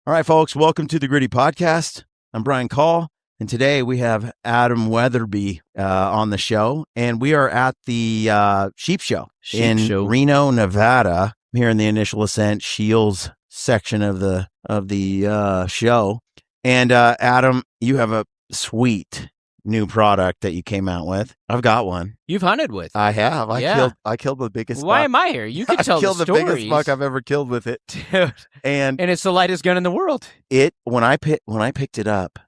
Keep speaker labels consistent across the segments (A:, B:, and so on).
A: All right, folks, welcome to the Gritty Podcast. I'm Brian Call, and today we have Adam Weatherby on the show, and we are at the Sheep Show in Reno, Nevada, here in the Initial Ascent Shields section of the show. And Adam, you have a sweet new product that you came out with. I've got one.
B: You've hunted with.
A: I have. I killed the biggest buck.
B: Why am I here? You can tell the stories.
A: I killed the biggest buck I've ever killed with it.
B: Dude.
A: And
B: it's the lightest gun in the world.
A: When I picked it up,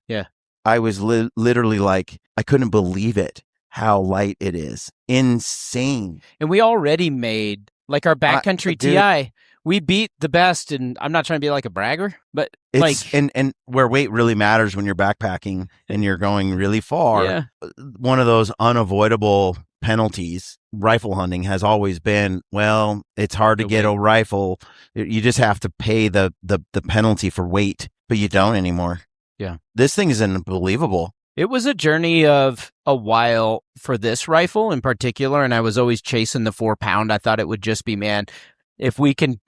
A: I was literally like, I couldn't believe it, how light it is. Insane.
B: And we already made, like our backcountry TI, we beat the best, and I'm not trying to be like a bragger, but
A: it's,
B: like...
A: And where weight really matters when you're backpacking and you're going really far, one of those unavoidable penalties, rifle hunting, has always been, well, it's hard to get a rifle. You just have to pay the penalty for weight, but you don't anymore.
B: Yeah.
A: This thing is unbelievable. It
B: was a journey of a while for this rifle in particular, and I was always chasing the 4-pound. I thought it would just be, man, if we can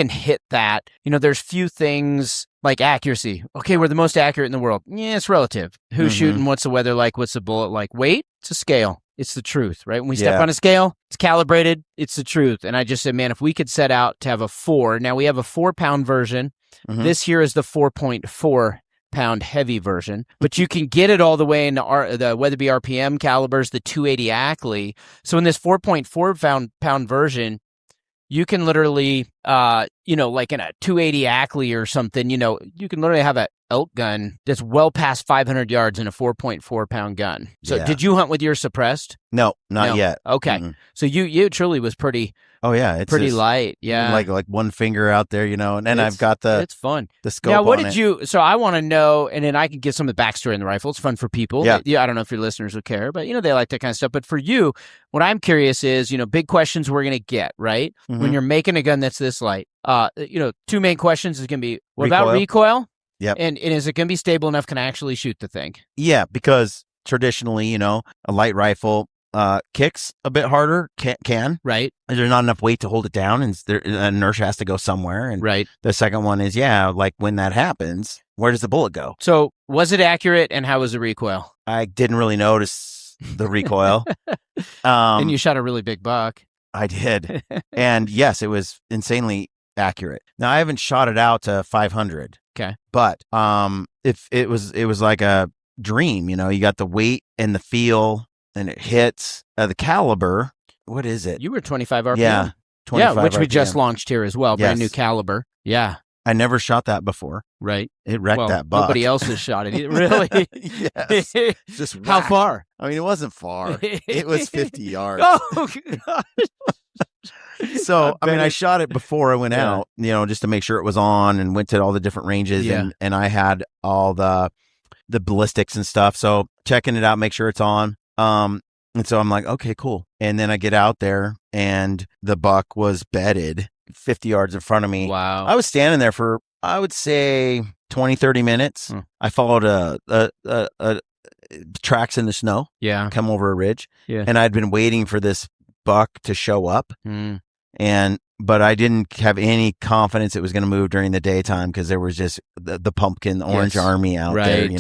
B: hit that, there's few things like accuracy. Okay, we're the most accurate in the world. Yeah, it's relative. Who's shooting? What's the weather like? What's the bullet like? Weight? It's a scale. It's the truth, right? When we step on a scale, it's calibrated. It's the truth. And I just said, man, if we could set out to have a 4, now we have a 4-pound version. This here is the 4.4-pound heavy version, but you can get it all the way in the Weatherby RPM calibers, the 280 Ackley. So in this 4.4-pound version, you can literally, like in a 280 Ackley or something, you can literally have an elk gun that's well past 500 yards in a 4.4-pound gun. So did you hunt with your suppressed?
A: No, not yet.
B: Okay. So you truly was pretty...
A: Oh yeah, it's
B: pretty light. Yeah,
A: like one finger out there, and then I've got
B: it's fun.
A: The scope.
B: Now, what
A: on
B: did
A: it.
B: you? So I want to know, and then I can give some of the backstory in the rifle. It's fun for people.
A: Yeah.
B: I don't know if your listeners would care, but they like that kind of stuff. But for you, what I'm curious is, big questions we're gonna get right when you're making a gun that's this light. Two main questions is gonna be about recoil.
A: Yep.
B: And is it gonna be stable enough? Can I actually shoot the thing?
A: Yeah, because traditionally, a light rifle kicks a bit harder, can.
B: Right.
A: There's not enough weight to hold it down, and inertia has to go somewhere. And
B: right.
A: The second one is, like when that happens, where does the bullet go?
B: So was it accurate, and how was the recoil?
A: I didn't really notice the recoil.
B: And you shot a really big buck.
A: I did. And yes, it was insanely accurate. Now, I haven't shot it out to 500.
B: Okay.
A: But if it was like a dream, you got the weight and the feel, and it hits the caliber. What is it?
B: You were 25 RPM.
A: Yeah, 25
B: which
A: RPM.
B: we just launched here as well. Brand new caliber. Yeah.
A: I never shot that before.
B: Right.
A: It wrecked that buck.
B: Nobody else has shot it. Really?
A: Yes. Just
B: how far?
A: I mean, it wasn't far. It was 50 yards.
B: Oh, God.
A: So, I shot it before I went out, just to make sure it was on, and went to all the different ranges, and I had all the ballistics and stuff. So checking it out, make sure it's on. And so I'm like, okay, cool. And then I get out there, and the buck was bedded 50 yards in front of me.
B: Wow.
A: I was standing there for, I would say 20, 30 minutes. I followed tracks in the snow.
B: Yeah.
A: Come over a ridge.
B: Yeah.
A: And I'd been waiting for this buck to show up. But I didn't have any confidence it was going to move during the daytime, because there was just the pumpkin orange army out there,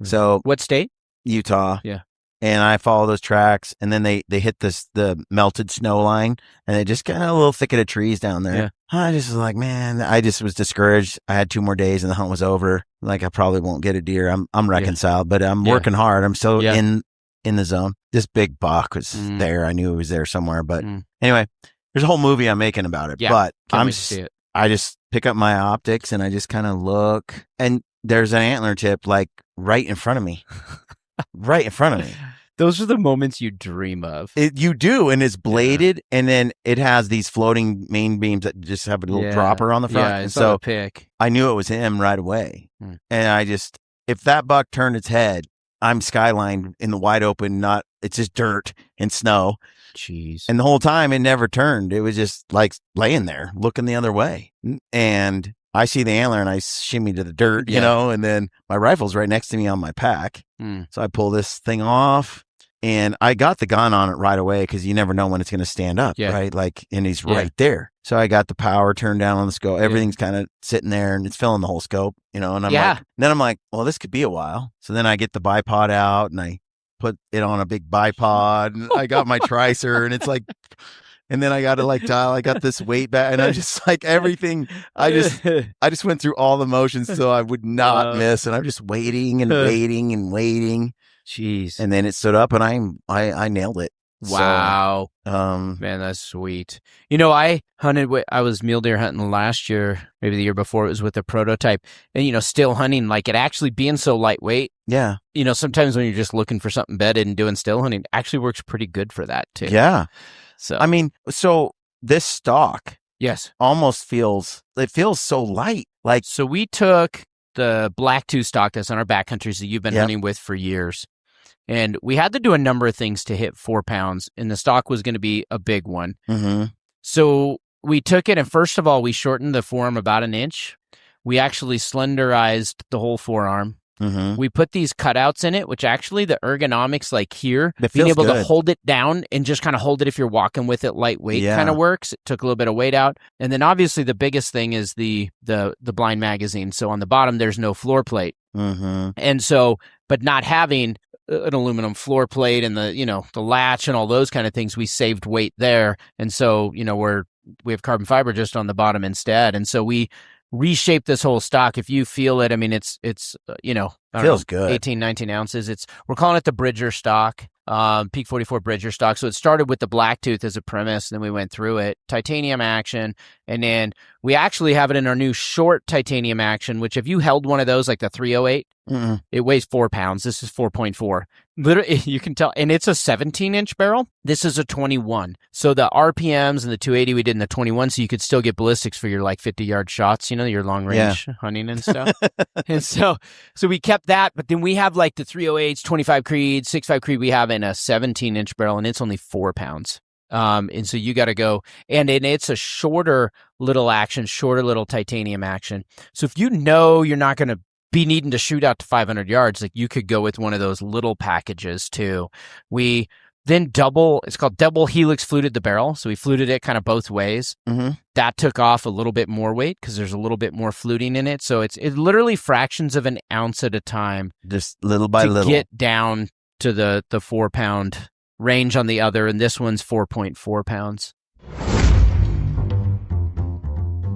A: So
B: what state?
A: Utah.
B: Yeah.
A: And I follow those tracks, and then they hit the melted snow line, and they just got a little thicket of trees down there.
B: Yeah.
A: I just was like, man, I just was discouraged. I had 2 more days and the hunt was over. Like, I probably won't get a deer. I'm reconciled, but I'm working hard. I'm still in the zone. This big buck was there. I knew it was there somewhere, but anyway, there's a whole movie I'm making about it.
B: Yeah.
A: But
B: I
A: just pick up my optics, and I just kind of look, and there's an antler tip like right in front of me. Right in front of me.
B: Those are the moments you dream of.
A: You do, and it's bladed, and then it has these floating main beams that just have a little dropper on the front.
B: Yeah,
A: and
B: it's
A: so
B: a pick.
A: I knew it was him right away. And if that buck turned its head, I'm skylined in the wide open, it's just dirt and snow.
B: Jeez.
A: And the whole time it never turned. It was just like laying there looking the other way. And I see the antler and I shimmy to the dirt, and then my rifle's right next to me on my pack. So I pull this thing off, And I got the gun on it right away because you never know when it's going to stand up, right? Like, and he's right there. So I got the power turned down on the scope. Everything's kind of sitting there and it's filling the whole scope, and then I'm like, well, this could be a while. So then I get the bipod out and I put it on a big bipod, and I got my tricer, and it's like, and then I got to like dial, I got this weight back, and I just like everything. I just went through all the motions so I would not miss. And I'm just waiting and waiting and waiting.
B: Jeez.
A: And then it stood up, and I nailed it.
B: Wow.
A: So,
B: man, that's sweet. I was mule deer hunting last year, maybe the year before. It was with a prototype, and still hunting, like it actually being so lightweight.
A: Yeah.
B: Sometimes when you're just looking for something bedded and doing still hunting, it actually works pretty good for that too.
A: Yeah.
B: So
A: I mean, so this stock,
B: yes,
A: almost feels so light. Like,
B: so we took the black 2 stock that's on our backcountries that you've been hunting with for years. And we had to do a number of things to hit 4 pounds, and the stock was going to be a big one.
A: Mm-hmm.
B: So we took it, and first of all, we shortened the forearm about an inch. We actually slenderized the whole forearm.
A: Mm-hmm.
B: We put these cutouts in it, which actually the ergonomics, like here,
A: being
B: able to hold it down and just kind of hold it if you're walking with it lightweight kind of works. It took a little bit of weight out. And then obviously the biggest thing is the blind magazine. So on the bottom, there's no floor plate.
A: Mm-hmm.
B: And so, but not having an aluminum floor plate and the latch and all those kind of things, we saved weight there. And so, we have carbon fiber just on the bottom instead. And so we reshaped this whole stock. If you feel it, I mean, it's
A: feels good.
B: 18, 19 ounces. We're calling it the Bridger stock, Peak 44 Bridger stock. So it started with the Blacktooth as a premise, and then we went through it, titanium action, and then we actually have it in our new short titanium action, which if you held one of those, like the 308, it weighs 4 pounds. This is 4.4. Literally, you can tell, and it's a 17-inch barrel. This is a 21. So the RPMs and the 280 we did in the 21, so you could still get ballistics for your like 50-yard shots, your long range hunting and stuff. And so we kept that, but then we have like the 308s, 25 Creed, 65 Creed. We have in a 17-inch barrel, and it's only 4 pounds. And so you got to go, and it's a shorter little titanium action. So if you're not going to be needing to shoot out to 500 yards, like you could go with one of those little packages too. We then it's called double-helix fluted the barrel. So we fluted it kind of both ways.
A: Mm-hmm.
B: That took off a little bit more weight because there's a little bit more fluting in it. So it's literally fractions of an ounce at a time.
A: Just little by little.
B: Get down to the 4 pound range on the other. And this one's 4.4 pounds.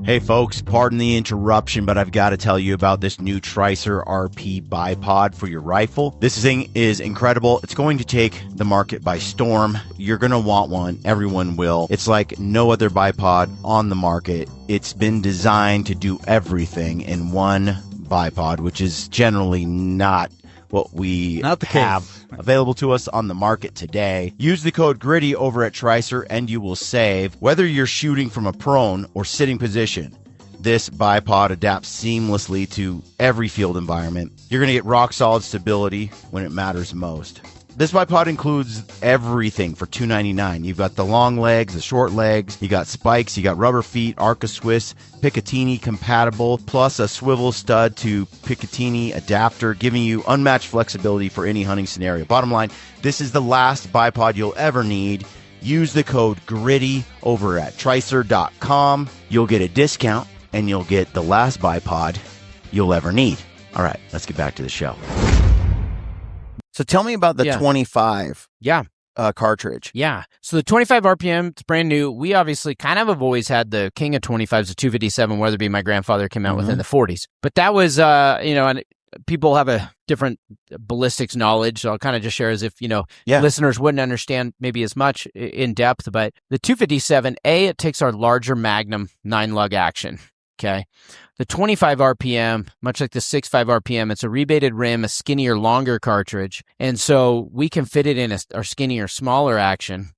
A: Hey folks, pardon the interruption, but I've got to tell you about this new Tricer RP bipod for your rifle. This thing is incredible. It's going to take the market by storm. You're going to want one. Everyone will. It's like no other bipod on the market. It's been designed to do everything in one bipod, which is generally not what we have available to us on the market today. Use the code GRIDDY over at Tricer and you will save. Whether you're shooting from a prone or sitting position, this bipod adapts seamlessly to every field environment. You're going to get rock solid stability when it matters most. This bipod includes everything for $299. You've got the long legs, the short legs, you got spikes, you got rubber feet, Arca Swiss, Picatinny compatible, plus a swivel stud to Picatinny adapter, giving you unmatched flexibility for any hunting scenario. Bottom line, this is the last bipod you'll ever need. Use the code GRIDDY over at Tricer.com. You'll get a discount and you'll get the last bipod you'll ever need. All right, let's get back to the show. So tell me about the 25 cartridge.
B: Yeah. So the 25 RPM, it's brand new. We obviously kind of have always had the king of 25s, the 257 Weatherby. My grandfather came out with in the 40s. But that was, and people have a different ballistics knowledge. So I'll kind of just share as if, listeners wouldn't understand maybe as much in depth. But the 257, it takes our larger Magnum 9-lug action. Okay. The 25 RPM, much like the 65 RPM, it's a rebated rim, a skinnier, longer cartridge. And so we can fit it in our skinnier, smaller action,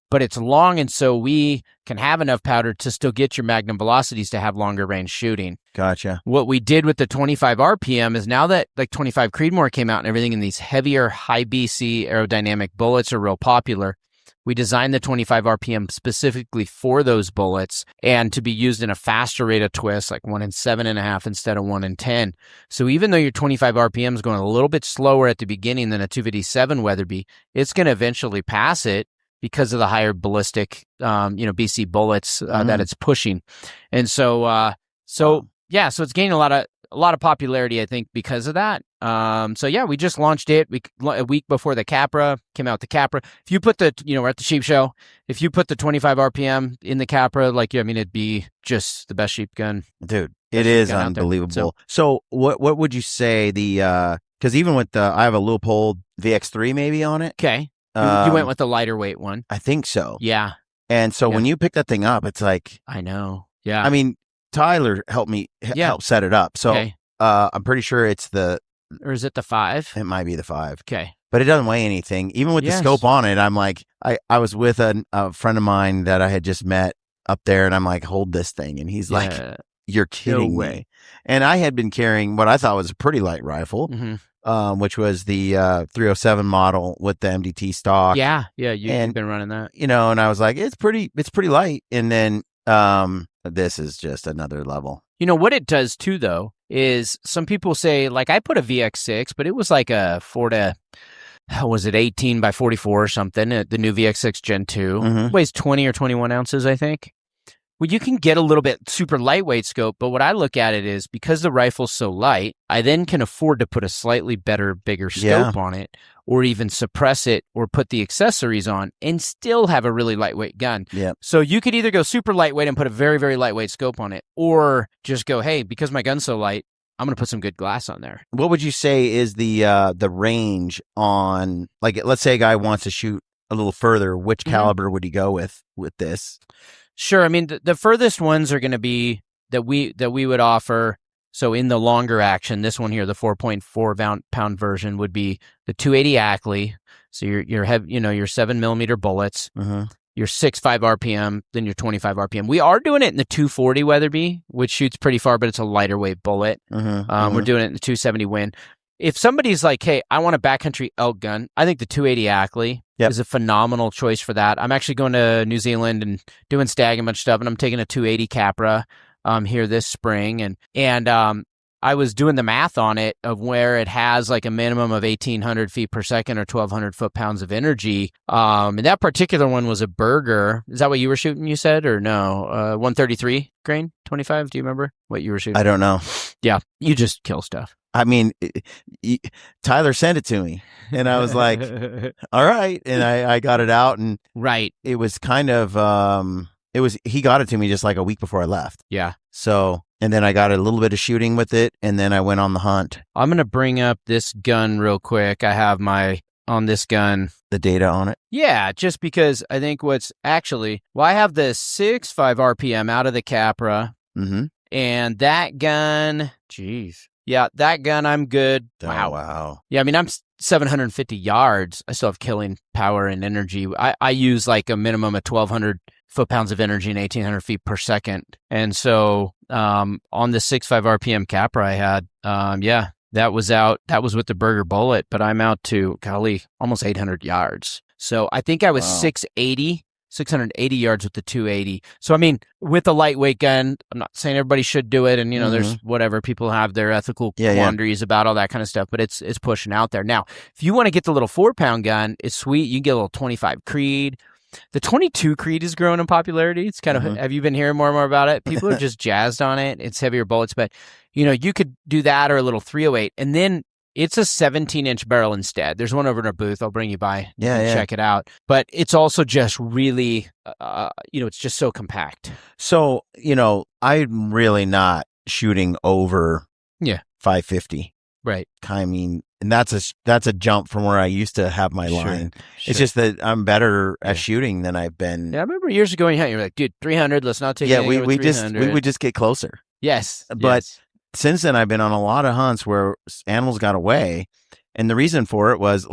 B: but it's long. And so we can have enough powder to still get your Magnum velocities to have longer range shooting.
A: Gotcha.
B: What we did with the 25 RPM is now that like 25 Creedmoor came out and everything, and these heavier, high BC aerodynamic bullets are real popular, We designed the 25 RPM specifically for those bullets and to be used in a faster rate of twist, like 1 in 7.5 instead of 1 in 10. So even though your 25 RPM is going a little bit slower at the beginning than a 257 Weatherby, it's going to eventually pass it because of the higher ballistic, BC bullets that it's pushing. And so it's gaining a lot of popularity, I think, because of that. We just launched it a week before the Capra, came out the Capra. If you put we're at the sheep show, if you put the 25 RPM in the Capra, it'd be just the best sheep gun.
A: Dude, it is unbelievable. So what would you say because even with I have a Leupold VX3 maybe on it.
B: Okay. You went with the lighter weight one.
A: I think so.
B: Yeah.
A: And so when you pick that thing up, it's like,
B: I know. Yeah.
A: I mean, Tyler helped me help set it up. So I'm pretty sure it's
B: or is it the 5?
A: It might be the 5.
B: Okay.
A: But it doesn't weigh anything. Even with the scope on it, I'm like, I was with a friend of mine that I had just met up there, and I'm like, hold this thing. And he's like, you're kidding me. And I had been carrying what I thought was a pretty light rifle, which was the 307 model with the MDT stock.
B: Yeah. Yeah. You've been running that.
A: And I was like, it's pretty light. And then this is just another level.
B: What it does too, though, is some people say, I put a VX6, but it was like a 18 by 44 or something, the new VX6 Gen 2. Weighs 20 or 21 ounces, I think. Well, you can get a little bit super lightweight scope, but what I look at it is because the rifle's so light, I then can afford to put a slightly bigger scope on it, or even suppress it or put the accessories on and still have a really lightweight gun.
A: Yeah.
B: So you could either go super lightweight and put a very, very lightweight scope on it, or just go, hey, because my gun's so light, I'm going to put some good glass on there.
A: What would you say is the range on, let's say a guy wants to shoot a little further, which caliber would he go with this?
B: Sure. I mean, the furthest ones are going to be that we would offer. So in the longer action, this one here, the 4.4 pound version would be the 280 Ackley. So your 7mm bullets, your 6.5 RPM, then your 25 RPM. We are doing it in the 240 Weatherby, which shoots pretty far, but it's a lighter weight bullet. We're doing it in the 270 Win. If somebody's like, hey, I want a backcountry elk gun, I think the 280 Ackley is a phenomenal choice for that. I'm actually going to New Zealand and doing stag and bunch of stuff, and I'm taking a 280 Capra here this spring. And I was doing the math on it of where it has like a minimum of 1,800 feet per second or 1,200 foot-pounds of energy. And that particular one was a Burger. Is that what you were shooting, you said, or no? 133 grain, 25? Do you remember what you were shooting?
A: I don't know.
B: Yeah, you just kill stuff.
A: I mean, Tyler sent it to me, and I was like, all right. And I got it out, and it was kind of, he got it to me just like a week before I left.
B: Yeah.
A: So, and then I got a little bit of shooting with it, and then I went on the hunt.
B: I'm going to bring up this gun real quick. I have on this gun,
A: the data on it.
B: Yeah, just because I think I have the 6.5 RPM out of the Capra, and that gun, yeah, that gun, I'm good.
A: Wow.
B: Yeah, I mean, I'm 750 yards. I still have killing power and energy. I use like a minimum of 1,200 foot-pounds of energy and 1,800 feet per second. And so on the 6.5 RPM Capra I had, that was with the Burger bullet, but I'm out to, almost 800 yards. So I think I was 680 yards with the 280. So, I mean, with a lightweight gun, I'm not saying everybody should do it. And, there's whatever, people have their ethical quandaries about all that kind of stuff, but it's pushing out there. Now, if you want to get the little 4-pound gun, it's sweet. You can get a little 25 Creed. The 22 Creed is growing in popularity. It's kind of, have you been hearing more and more about it? People are just jazzed on it. It's heavier bullets, but, you could do that or a little 308. And then it's a 17-inch barrel instead. There's one over in our booth. I'll bring you by and check it out. But it's also just really, it's just so compact.
A: So, I'm really not shooting over 550.
B: Right.
A: I mean, and that's a jump from where I used to have my line. It's just that I'm better at shooting than I've been.
B: Yeah, I remember years ago you were like, dude, 300, let's not take it.
A: Yeah, we would just get closer.
B: Yes.
A: But since then, I've been on a lot of hunts where animals got away. And the reason for it was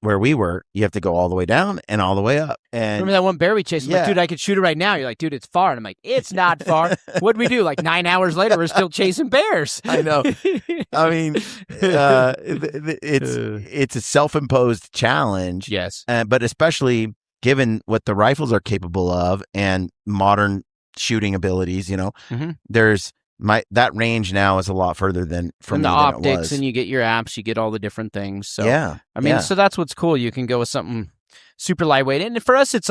A: where we were, you have to go all the way down and all the way up. And
B: remember that one bear we chased? I'm like, dude, I could shoot it right now. You're like, dude, it's far. And I'm like, it's not far. What'd we do? Like 9 hours later, we're still chasing bears.
A: I know. I mean, it's a self-imposed challenge.
B: Yes.
A: But especially given what the rifles are capable of and modern shooting abilities, there's that range now is a lot further than from
B: the
A: optics,
B: than it was. And you get your apps, you get all the different things. So
A: yeah,
B: so that's what's cool. You can go with something super lightweight. And for us, it's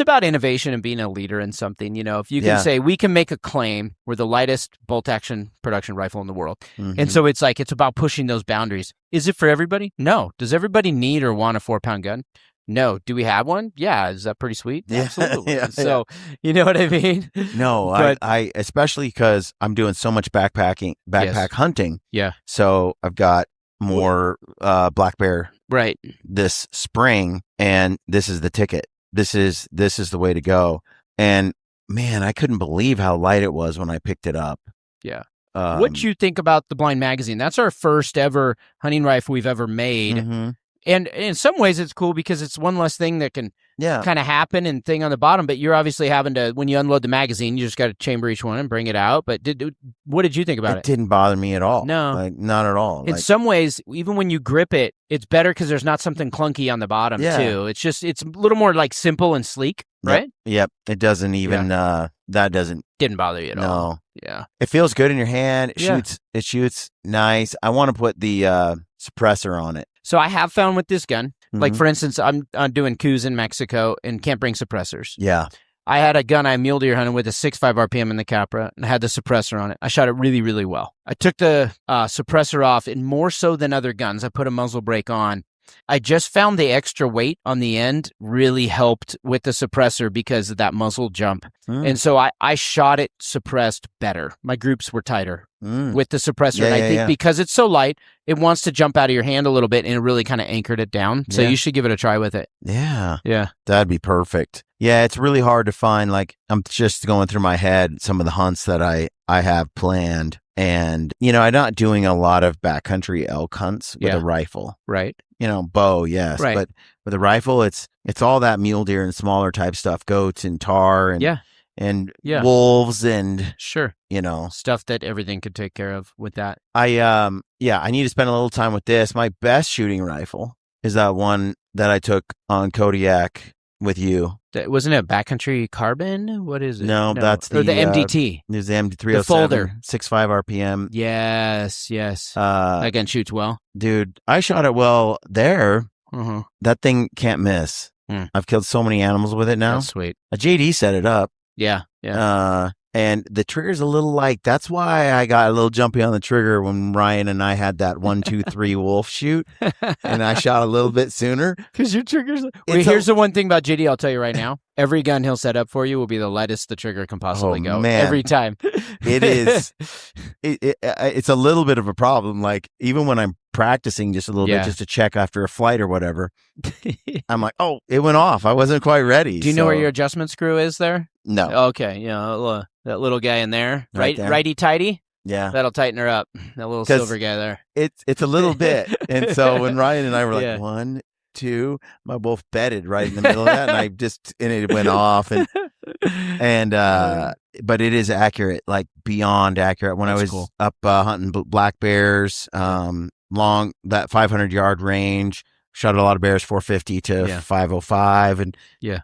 B: about innovation and being a leader in something. If you can say, we can make a claim, we're the lightest bolt action production rifle in the world. And so it's about pushing those boundaries. Is it for everybody? No. Does everybody need or want a 4-pound gun? No. Do we have one? Yeah. Is that pretty sweet?
A: Yeah.
B: Absolutely. So, you know what I mean?
A: No, but, I especially because I'm doing so much backpack hunting.
B: Yeah.
A: So I've got more black bear this spring, and this is the ticket. This is the way to go. And man, I couldn't believe how light it was when I picked it up.
B: Yeah. What do you think about the blind magazine? That's our first ever hunting rifle we've ever made. And in some ways it's cool because it's one less thing that can kind of happen and thing on the bottom, but you're obviously having to, when you unload the magazine, you just got to chamber each one and bring it out. But what did you think about it?
A: It didn't bother me at all.
B: No.
A: Not at all.
B: In some ways, even when you grip it, it's better because there's not something clunky on the bottom too. It's just, it's a little more simple and sleek, right?
A: Yep. It doesn't even, didn't
B: bother you at all.
A: No.
B: Yeah.
A: It feels good in your hand. It shoots nice. I want to put the suppressor on it.
B: So I have found with this gun, for instance, I'm doing coups in Mexico and can't bring suppressors.
A: Yeah.
B: I had a gun I mule deer hunted with a 6.5 RPM in the Capra and I had the suppressor on it. I shot it really, really well. I took the suppressor off, and more so than other guns, I put a muzzle brake on. I just found the extra weight on the end really helped with the suppressor because of that muzzle jump. And so I shot it suppressed better. My groups were tighter with the suppressor. And I think because it's so light, it wants to jump out of your hand a little bit, and it really kind of anchored it down. So you should give it a try with it.
A: Yeah.
B: Yeah.
A: That'd be perfect. Yeah, it's really hard to find. I'm just going through my head some of the hunts that I have planned. And, I'm not doing a lot of backcountry elk hunts with a rifle.
B: Right.
A: Bow, yes.
B: Right.
A: But with a rifle, it's all that mule deer and smaller type stuff, goats and tar and wolves and
B: stuff that everything could take care of with that.
A: I need to spend a little time with this. My best shooting rifle is that one that I took on Kodiak with you.
B: Wasn't it a backcountry carbon? What is it?
A: No, that's the
B: MDT.
A: There's the MD307.
B: The folder.
A: 6.5 RPM.
B: Yes. That gun shoots well.
A: Dude, I shot it well there. That thing can't miss. I've killed so many animals with it now.
B: That's sweet.
A: A JD set it up.
B: Yeah.
A: And the trigger's a little light. That's why I got a little jumpy on the trigger when Ryan and I had that 1, 2, 3 wolf shoot, and I shot a little bit sooner.
B: Because your trigger's... here's the one thing about JD I'll tell you right now. Every gun he'll set up for you will be the lightest the trigger can possibly go.
A: Man.
B: Every time.
A: It is. It's a little bit of a problem. Even when I'm practicing just a little bit just to check after a flight or whatever, I'm like, oh, it went off. I wasn't quite ready.
B: Do you know where your adjustment screw is there?
A: No.
B: Okay. That little guy in there.
A: Right there.
B: Righty-tighty?
A: Yeah.
B: That'll tighten her up. That little silver guy there.
A: It's a little bit. And so when Ryan and I were like, 1, 2, my wolf bedded right in the middle of that, and it went off. And but it is accurate, beyond accurate. When I was up hunting black bears, long, that 500-yard range, shot a lot of bears 450 to 505. And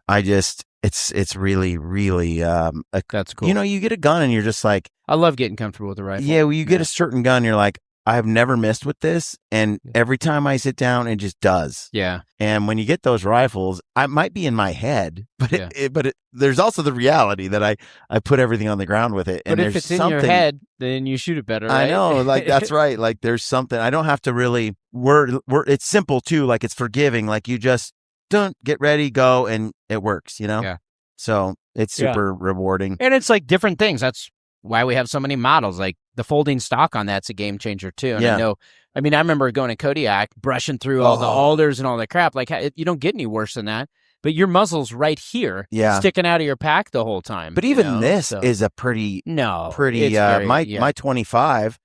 A: I just... It's really, really...
B: that's cool.
A: You get a gun and you're just like...
B: I love getting comfortable with the rifle.
A: Yeah, you get a certain gun, you're like, I have never missed with this, and every time I sit down, it just does.
B: Yeah.
A: And when you get those rifles, I might be in my head, but there's also the reality that I put everything on the ground with it. And
B: but if it's in your head, then you shoot it better, right?
A: I know, that's right. There's something, I don't have to really... It's simple, too. It's forgiving. You just... don't get ready, go, and it works, Yeah. So it's super rewarding.
B: And it's different things. That's why we have so many models. The folding stock on that's a game changer too. And I remember going to Kodiak, brushing through all the alders and all the crap. You don't get any worse than that. But your muzzle's right here, sticking out of your pack the whole time.
A: But even this is a pretty my 25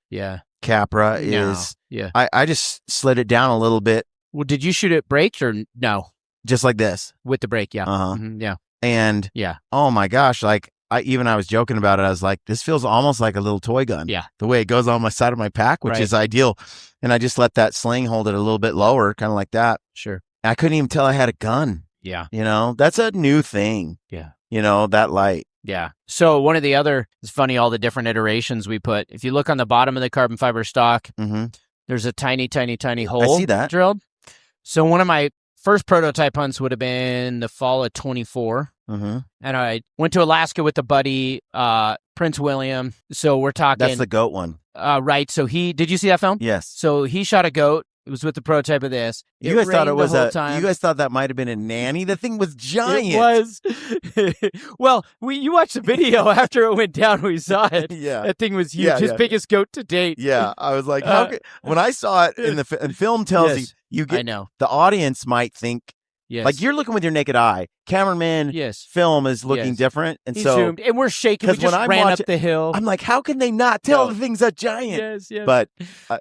A: Capra is I just slid it down a little bit.
B: Well, did you shoot it braked or no?
A: Just like this.
B: With the brake, yeah.
A: Yeah. And oh my gosh, I was joking about it. I was like, this feels almost like a little toy gun.
B: Yeah.
A: The way it goes on my side of my pack, which is ideal. And I just let that sling hold it a little bit lower, kind of like that.
B: Sure.
A: I couldn't even tell I had a gun.
B: Yeah.
A: That's a new thing.
B: Yeah.
A: That light.
B: Yeah. So one of the other, it's funny, all the different iterations we put. If you look on the bottom of the carbon fiber stock, there's a tiny, tiny, tiny hole
A: I see that.
B: drilled. So one of my first prototype hunts would have been the fall of 24. And I went to Alaska with a buddy, Prince William. So we're talking.
A: That's the goat one.
B: Right. So did you see that film?
A: Yes.
B: So he shot a goat. It was with the prototype of this.
A: You guys thought it was you guys thought that might have been a nanny. The thing was giant.
B: It was. Well, you watched the video after it went down. We saw it.
A: Yeah.
B: That thing was huge. His biggest goat to date.
A: Yeah. I was like, when I saw it in the film tells you get,
B: I know.
A: The audience might think,
B: yes.
A: Like you're looking with your naked eye. Cameraman film is looking different. And
B: he
A: so
B: zoomed, and we're shaking. We just ran up the hill.
A: I'm like, how can they not tell the thing's a giant?
B: Yes.
A: But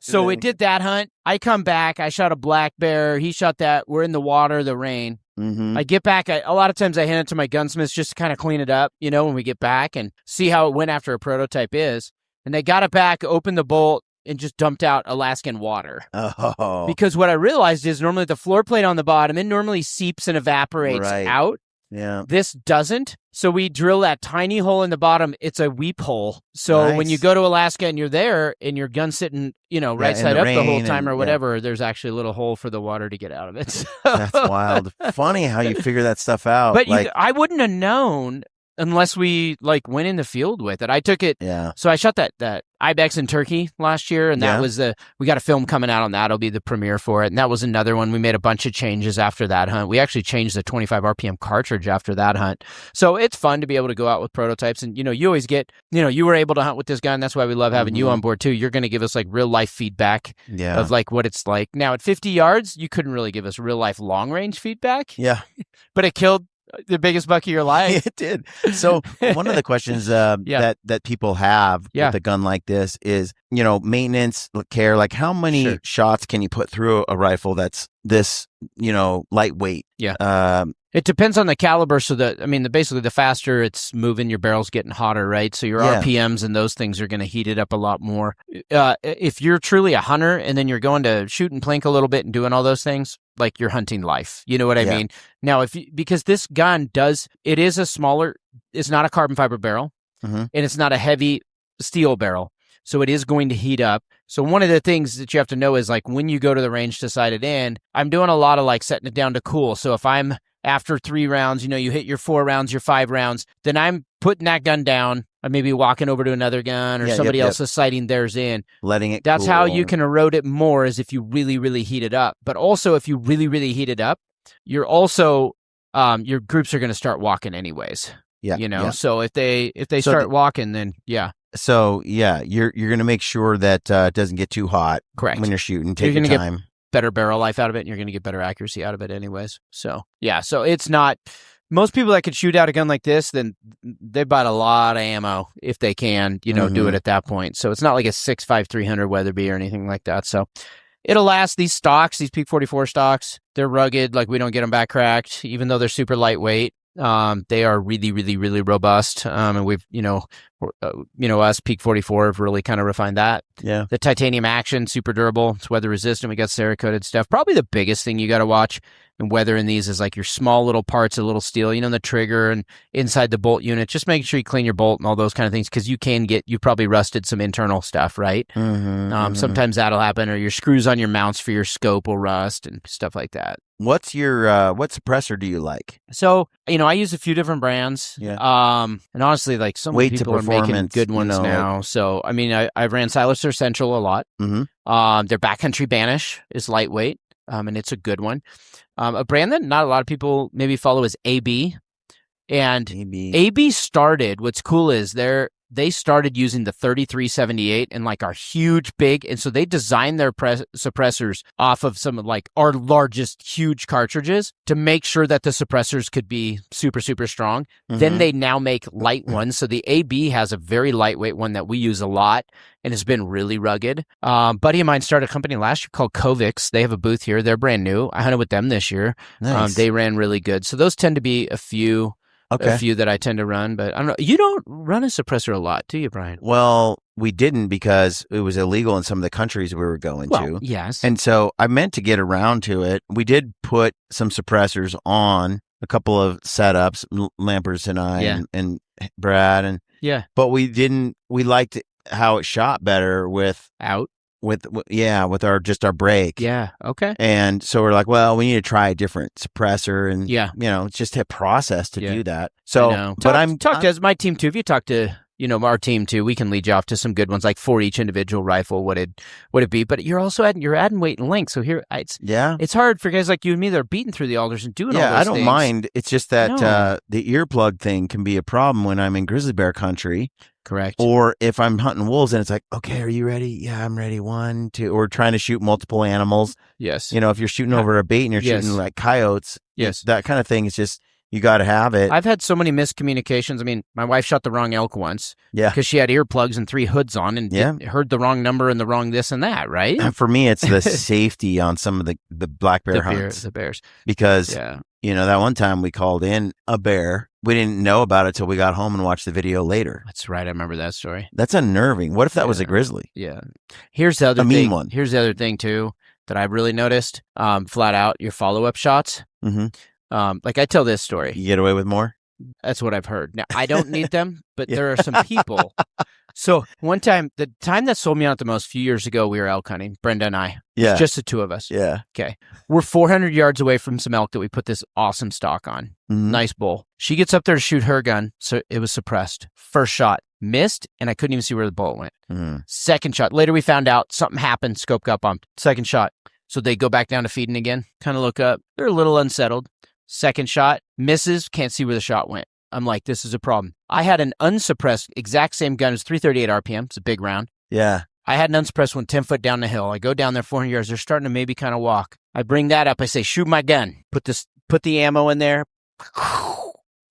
B: so we did that hunt. I come back. I shot a black bear. He shot that. We're in the water, the rain. I get back. A lot of times I hand it to my gunsmiths just to kind of clean it up, when we get back and see how it went after a prototype is. And they got it back, opened the bolt, and just dumped out Alaskan water.
A: Oh.
B: Because what I realized is normally the floor plate on the bottom, it normally seeps and evaporates out.
A: Yeah.
B: This doesn't. So we drill that tiny hole in the bottom. It's a weep hole. So when you go to Alaska and you're there and your gun's sitting, right side up the whole time or whatever, there's actually a little hole for the water to get out of it. So.
A: That's wild. Funny how you figure that stuff out.
B: But I wouldn't have known unless we went in the field with it. I took it.
A: Yeah.
B: So I shot that Ibex in Turkey last year, and that was we got a film coming out on that. It'll be the premiere for it. And that was another one. We made a bunch of changes after that hunt. We actually changed the 25 RPM cartridge after that hunt. So it's fun to be able to go out with prototypes. And, you always get, you were able to hunt with this gun. That's why we love having you on board too. You're going to give us real life feedback of what it's like. Now at 50 yards, you couldn't really give us real life long range feedback.
A: Yeah.
B: But it killed the biggest buck of your life.
A: It did. So one of the questions that people have with a gun like this is, maintenance, care, how many shots can you put through a rifle that's this, lightweight?
B: Yeah. It depends on the caliber. So basically the faster it's moving, your barrel's getting hotter, right? So your RPMs and those things are going to heat it up a lot more. If you're truly a hunter and then you're going to shoot and plink a little bit and doing all those things, you're hunting life. You know what I mean? Now, because this gun it is a smaller, it's not a carbon fiber barrel and it's not a heavy steel barrel. So it is going to heat up. So one of the things that you have to know is when you go to the range to sight it in, I'm doing a lot of setting it down to cool. So if I'm after 3 rounds, you hit your 4 rounds, your 5 rounds, then I'm putting that gun down. I may be walking over to another gun or somebody else is sighting theirs in.
A: Letting it
B: That's
A: cool.
B: how you can erode it more is if you really, really heat it up. But also if you really, really heat it up, you're also, your groups are going to start walking anyways.
A: Yeah.
B: So if they start walking, then
A: So you're going to make sure that it doesn't get too hot.
B: Correct.
A: When you're shooting. Take your time.
B: Get better barrel life out of it, and you're going to get better accuracy out of it anyways. So so it's not, most people that could shoot out a gun like this, then they bought a lot of ammo if they can, do it at that point. So it's not like a 6.5 300 Weatherby or anything like that. So it'll last. These stocks, these Peak 44 stocks, they're rugged. We don't get them back cracked, even though they're super lightweight. They are really, really, really robust. And we've, us Peak 44 have really kind of refined that.
A: Yeah.
B: The titanium action, super durable. It's weather resistant. We got Cerakoted stuff. Probably the biggest thing you got to watch in weather in these is your small little parts of little steel, the trigger and inside the bolt unit. Just making sure you clean your bolt and all those kind of things, because you probably rusted some internal stuff, right? Sometimes that'll happen, or your screws on your mounts for your scope will rust and stuff like that.
A: What's your what suppressor do you like?
B: So, I use a few different brands.
A: Yeah.
B: And honestly, some people are making good ones now. So, I ran Silencer Central a lot. Their Backcountry Banish is lightweight, and it's a good one. A brand that not a lot of people maybe follow is AB. And AB started, what's cool is they started using the 3378 and our huge big, and so they designed their suppressors off of some of our largest huge cartridges to make sure that the suppressors could be super, super strong. Then they now make light ones. So the AB has a very lightweight one that we use a lot and has been really rugged. Buddy of mine started a company last year called Covix. They have a booth here. They're brand new. I hunted with them this year.
A: Nice.
B: They ran really good. So those tend to be a few that I tend to run, but I don't know. You don't run a suppressor a lot, do you, Brian?
A: Well, we didn't because it was illegal in some of the countries we were going to.
B: Yes.
A: And so I meant to get around to it. We did put some suppressors on a couple of setups, Lampers and I and Brad, and but we liked how it shot better with with our brake.
B: Yeah. Okay.
A: And so we're like, well, we need to try a different suppressor, and it's just a process to do that. So, but I'm
B: talk to my team too. If you talk to our team too, we can lead you off to some good ones, like for each individual rifle, would it be? But you're also adding weight and length. So here, it's hard for guys like you and me that are beating through the alders and doing all those
A: I don't
B: things.
A: mind. It's just that the earplug thing can be a problem when I'm in grizzly bear country.
B: Correct.
A: Or if I'm hunting wolves and it's like, okay, are you ready? Yeah, I'm ready. 1, 2. Or trying to shoot multiple animals.
B: Yes.
A: If you're shooting over a bait and you're shooting like coyotes, that kind of thing is just, you got to have it.
B: I've had so many miscommunications. I mean, my wife shot the wrong elk once.
A: Yeah.
B: Because she had earplugs and 3 hoods on and heard the wrong number and the wrong this and that, right?
A: And for me, it's the safety on some of the black bear hunts.
B: The bears.
A: Because, that one time we called in a bear. We didn't know about it till we got home and watched the video later.
B: That's right. I remember that story.
A: That's unnerving. What if that was a grizzly?
B: Yeah. Here's the other thing.
A: Mean one.
B: Here's the other thing, too, that I've really noticed. Flat out, your follow-up shots.
A: Mm-hmm.
B: Like I tell this story.
A: You get away with more?
B: That's what I've heard. Now, I don't need them, but there are some people. So one time, the time that sold me out the most, a few years ago, we were elk hunting, Brenda and I.
A: Yeah.
B: Just the 2 of us.
A: Yeah.
B: Okay. We're 400 yards away from some elk that we put this awesome stock on.
A: Mm-hmm.
B: Nice bull. She gets up there to shoot her gun, so it was suppressed. First shot, missed, and I couldn't even see where the bullet went.
A: Mm.
B: Second shot. Later we found out something happened, scope got bumped. Second shot. So they go back down to feeding again, kind of look up. They're a little unsettled. Second shot, misses, can't see where the shot went. I'm like, this is a problem. I had an unsuppressed, exact same gun. It's 338 RPM. It's a big round.
A: Yeah.
B: I had an unsuppressed one 10 foot down the hill. I go down there 400 yards. They're starting to maybe kind of walk. I bring that up. I say, shoot my gun. Put the ammo in there.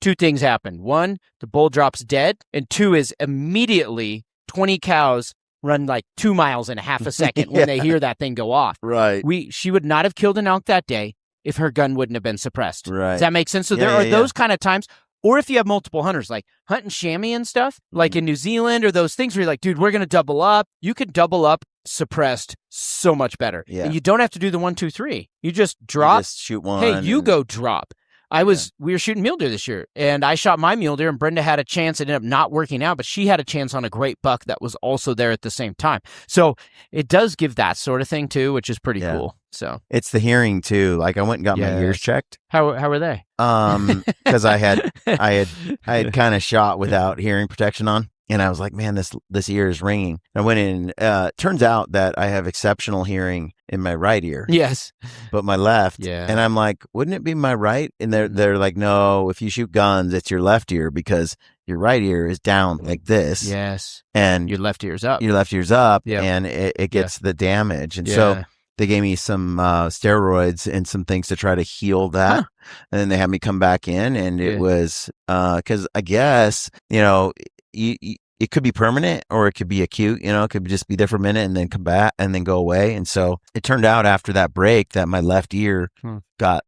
B: 2 things happen. 1, the bull drops dead. And 2 is immediately 20 cows run like 2 miles in a half a second when they hear that thing go off.
A: Right.
B: She would not have killed an elk that day if her gun wouldn't have been suppressed.
A: Right.
B: Does that make sense? So there are those kind of times. Or if you have multiple hunters, like hunting chamois and stuff, like in New Zealand or those things where you're like, dude, we're going to double up. You could double up suppressed so much better.
A: Yeah.
B: And you don't have to do the 1, 2, 3. You just drop.
A: You just shoot one.
B: Hey, you go drop. We were shooting mule deer this year, and I shot my mule deer, and Brenda had a chance. It ended up not working out, but she had a chance on a great buck that was also there at the same time. So it does give that sort of thing too, which is pretty cool. So
A: it's the hearing too. Like I went and got my ears checked.
B: How were they?
A: Because I had kind of shot without hearing protection on. And I was like, man, this ear is ringing. I went in. Turns out that I have exceptional hearing in my right ear.
B: Yes.
A: But my left.
B: Yeah.
A: And I'm like, wouldn't it be my right? And they're like, no, if you shoot guns, it's your left ear because your right ear is down like this.
B: Yes.
A: And
B: your left ear's up.
A: Your left ear's up.
B: Yep.
A: And it gets the damage. And so they gave me some steroids and some things to try to heal that. Huh. And then they had me come back in. And it was because I guess, it could be permanent or it could be acute, it could just be there for a minute and then come back and then go away. And so it turned out after that break that my left ear got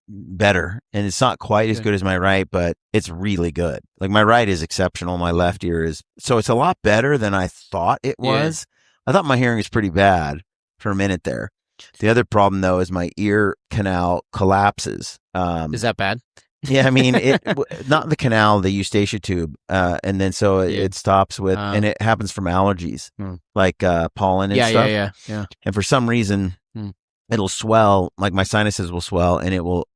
A: better, and it's not quite as good as my right, but it's really good. Like my right is exceptional. My left ear is, so it's a lot better than I thought it was. I thought my hearing was pretty bad for a minute there. The other problem though is my ear canal collapses.
B: Is that bad?
A: Yeah, I mean, not the canal, the eustacia tube, and then so it stops with, and it happens from allergies, like pollen and stuff.
B: Yeah.
A: And for some reason, it'll swell, like my sinuses will swell, and it will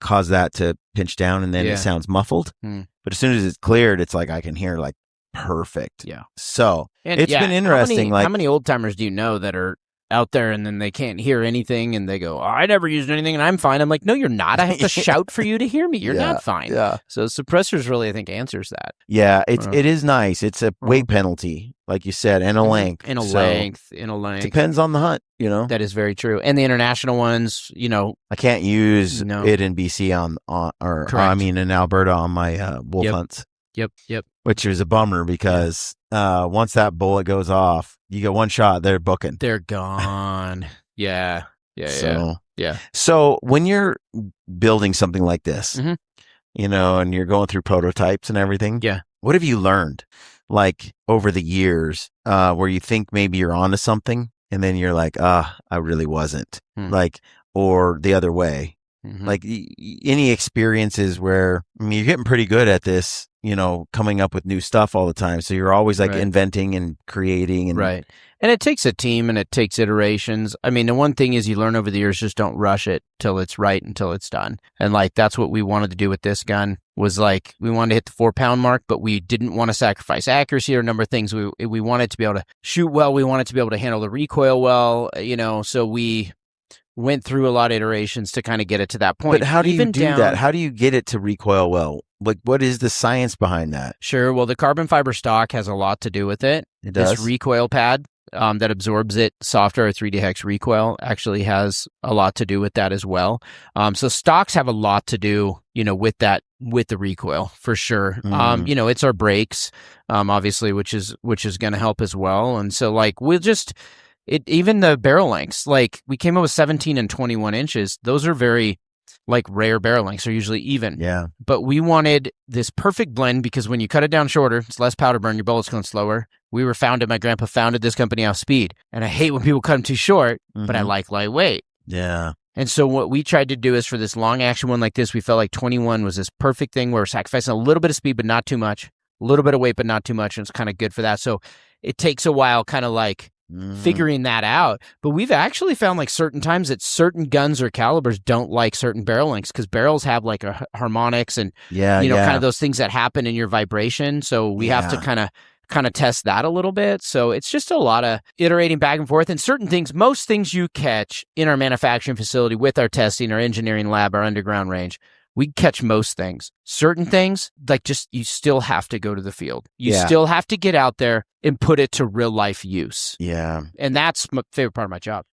A: cause that to pinch down, and then it sounds muffled. But as soon as it's cleared, it's like I can hear like perfect.
B: Yeah.
A: So it's been interesting.
B: How many old timers do you know that are out there and then they can't hear anything and they go, I never used anything and I'm fine. I'm like, no, you're not. I have to shout for you to hear me. You're not fine.
A: Yeah.
B: So suppressors really, I think, answers that.
A: Yeah, it is nice. It's a weight penalty, like you said, and a length.
B: In a length.
A: Depends on the hunt,
B: That is very true. And the international ones,
A: I can't use it in BC in Alberta on my wolf hunts.
B: Yep.
A: Which is a bummer because once that bullet goes off, you get one shot, they're booking.
B: They're gone. Yeah.
A: So when you're building something like this, and you're going through prototypes and everything, what have you learned, like over the years, where you think maybe you're onto something, and then you're like, I really wasn't, like, or the other way. Like any experiences where, I mean, you're getting pretty good at this, coming up with new stuff all the time. So you're always like inventing and creating. And
B: right. And it takes a team and it takes iterations. I mean, the one thing is you learn over the years, just don't rush it till it's right, until it's done. And like, that's what we wanted to do with this gun, was like, we wanted to hit the 4-pound mark, but we didn't want to sacrifice accuracy or a number of things. We wanted to be able to shoot well. We wanted to be able to handle the recoil well, so we went through a lot of iterations to kind of get it to that point.
A: But how do you do that? How do you get it to recoil well? Like, what is the science behind that?
B: Sure. Well, the carbon fiber stock has a lot to do with it.
A: It does.
B: This recoil pad that absorbs it softer, or 3D hex recoil, actually has a lot to do with that as well. So stocks have a lot to do, with that, with the recoil, for sure. It's our brakes, obviously, which is going to help as well. And so like, we'll just... even the barrel lengths, like we came up with 17 and 21 inches. Those are very like rare barrel lengths, are usually even.
A: Yeah.
B: But we wanted this perfect blend, because when you cut it down shorter, it's less powder burn, your bullets going slower. My grandpa founded this company off speed. And I hate when people cut them too short, but I like lightweight.
A: Yeah.
B: And so what we tried to do is, for this long action one like this, we felt like 21 was this perfect thing where we're sacrificing a little bit of speed, but not too much, a little bit of weight, but not too much. And it's kind of good for that. So it takes a while kind of like figuring that out. But we've actually found like certain times that certain guns or calibers don't like certain barrel lengths, because barrels have like a harmonics and, kind of those things that happen in your vibration. So we have to kind of test that a little bit. So it's just a lot of iterating back and forth. And certain things, most things you catch in our manufacturing facility with our testing, our engineering lab, our underground range, we catch most things. Certain things, like, just, you still have to go to the field. You still have to get out there and put it to real life use.
A: Yeah.
B: And that's my favorite part of my job.